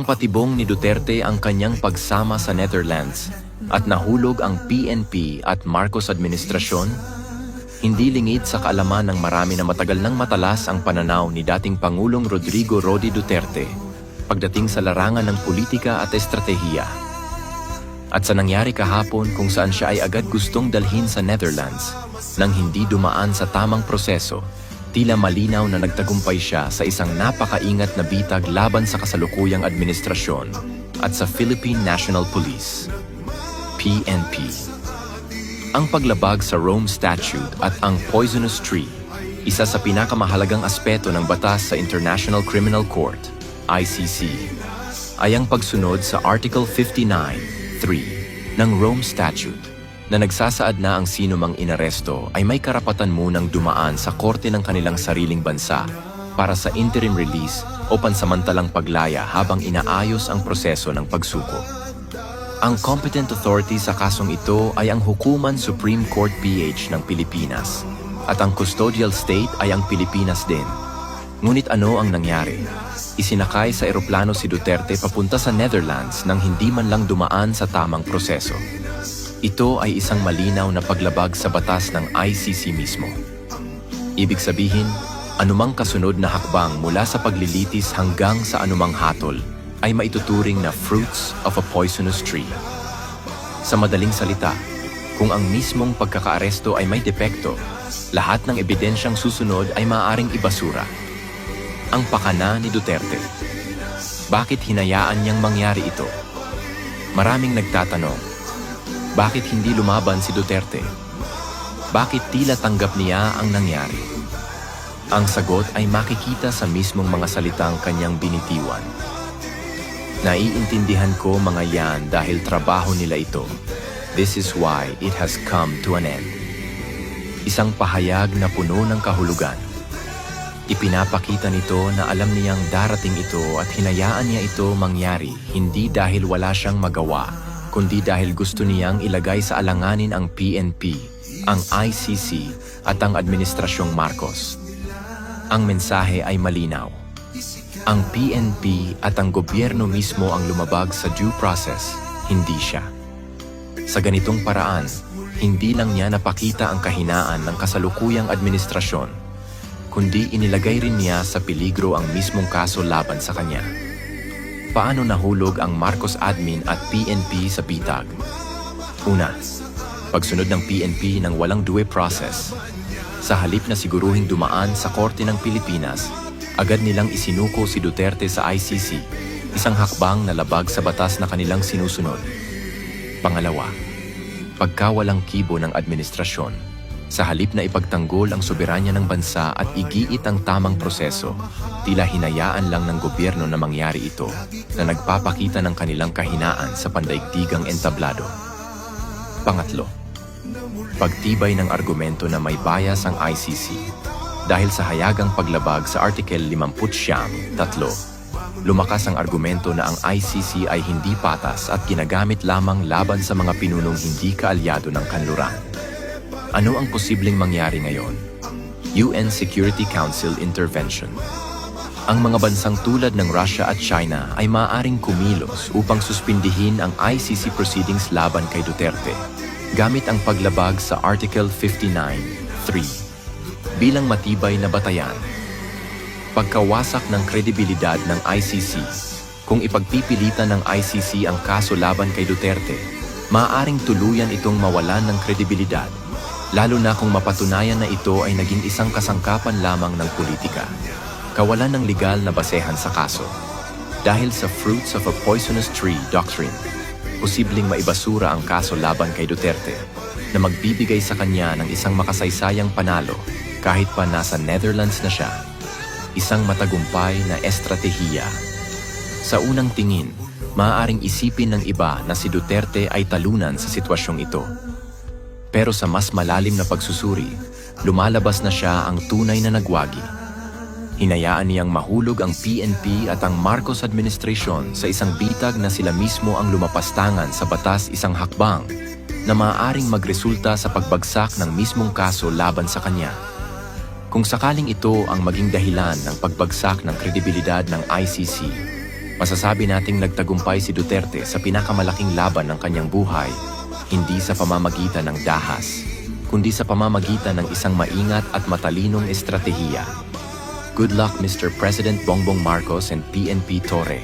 Patibong ni Duterte ang kanyang pagsama sa Netherlands at nahulog ang PNP at Marcos administrasyon? Hindi lingid sa kaalaman ng marami na matagal nang matalas ang pananaw ni dating Pangulong Rodrigo Roque Duterte pagdating sa larangan ng politika at estratehiya. At sa nangyari kahapon kung saan siya ay agad gustong dalhin sa Netherlands nang hindi dumaan sa tamang proseso, tila malinaw na nagtagumpay siya sa isang napakaingat na bitag laban sa kasalukuyang administrasyon at sa Philippine National Police, PNP. Ang paglabag sa Rome Statute at ang Poisonous Tree, isa sa pinakamahalagang aspeto ng batas sa International Criminal Court, ICC, ay ang pagsunod sa Article 59(3) ng Rome Statute na nagsasaad na ang sinumang inaresto ay may karapatan munang dumaan sa korte ng kanilang sariling bansa para sa interim release o pansamantalang paglaya habang inaayos ang proseso ng pagsuko. Ang competent authority sa kasong ito ay ang Hukuman Supreme Court PH ng Pilipinas at ang custodial state ay ang Pilipinas din. Ngunit ano ang nangyari? Isinakay sa eroplano si Duterte papunta sa Netherlands nang hindi man lang dumaan sa tamang proseso. Ito ay isang malinaw na paglabag sa batas ng ICC mismo. Ibig sabihin, anumang kasunod na hakbang mula sa paglilitis hanggang sa anumang hatol ay maituturing na fruits of a poisonous tree. Sa madaling salita, kung ang mismong pagkakaaresto ay may depekto, lahat ng ebidensyang susunod ay maaaring ibasura. Ang pakana ni Duterte. Bakit hinayaan niyang mangyari ito? Maraming nagtatanong, bakit hindi lumaban si Duterte? Bakit tila tanggap niya ang nangyari? Ang sagot ay makikita sa mismong mga salitang kanyang binitiwan. Naiintindihan ko mga yan dahil trabaho nila ito. This is why it has come to an end. Isang pahayag na puno ng kahulugan. Ipinapakita nito na alam niyang darating ito at hinayaan niya ito mangyari hindi dahil wala siyang magawa, kundi dahil gusto niyang ilagay sa alanganin ang PNP, ang ICC at ang Administrasyong Marcos. Ang mensahe ay malinaw. Ang PNP at ang gobyerno mismo ang lumabag sa due process, hindi siya. Sa ganitong paraan, hindi lang niya napakita ang kahinaan ng kasalukuyang administrasyon, kundi inilagay rin niya sa peligro ang mismong kaso laban sa kanya. Paano nahulog ang Marcos admin at PNP sa bitag? Una, pagsunod ng PNP ng walang due process. Sa halip na siguruhing dumaan sa Korte ng Pilipinas, agad nilang isinuko si Duterte sa ICC, isang hakbang na labag sa batas na kanilang sinusunod. Pangalawa, pagkawalang kibo ng administrasyon. Sa halip na ipagtanggol ang soberanya ng bansa at igiit ang tamang proseso, tila hinayaan lang ng gobyerno na mangyari ito na nagpapakita ng kanilang kahinaan sa pandaigdigang entablado. Pangatlo, pagtibay ng argumento na may bias ang ICC. Dahil sa hayagang paglabag sa Article 59(3), lumakas ang argumento na ang ICC ay hindi patas at ginagamit lamang laban sa mga pinunong hindi kaalyado ng kanluran. Ano ang posibleng mangyari ngayon? UN Security Council Intervention. Ang mga bansang tulad ng Russia at China ay maaaring kumilos upang suspindihin ang ICC proceedings laban kay Duterte gamit ang paglabag sa Article 59(3) bilang matibay na batayan. Pagkawasak ng kredibilidad ng ICC. Kung ipagpipilitan ng ICC ang kaso laban kay Duterte, maaaring tuluyan itong mawalan ng kredibilidad, lalo na kung mapatunayan na ito ay naging isang kasangkapan lamang ng politika. Kawalan ng legal na basehan sa kaso. Dahil sa fruits of a poisonous tree doctrine, posibleng maibasura ang kaso laban kay Duterte na magbibigay sa kanya ng isang makasaysayang panalo kahit pa nasa Netherlands na siya. Isang matagumpay na estratehiya. Sa unang tingin, maaaring isipin ng iba na si Duterte ay talunan sa sitwasyong ito. Pero sa mas malalim na pagsusuri, lumalabas na siya ang tunay na nagwagi. Hinayaan niyang mahulog ang PNP at ang Marcos administration sa isang bitag na sila mismo ang lumapastangan sa batas, isang hakbang na maaaring magresulta sa pagbagsak ng mismong kaso laban sa kanya. Kung sakaling ito ang maging dahilan ng pagbagsak ng kredibilidad ng ICC, Masasabi nating nagtagumpay si Duterte sa pinakamalaking laban ng kanyang buhay, hindi sa pamamagitan ng dahas, kundi sa pamamagitan ng isang maingat at matalinong estratehiya. Good luck, Mr. President Bongbong Marcos and PNP Torre.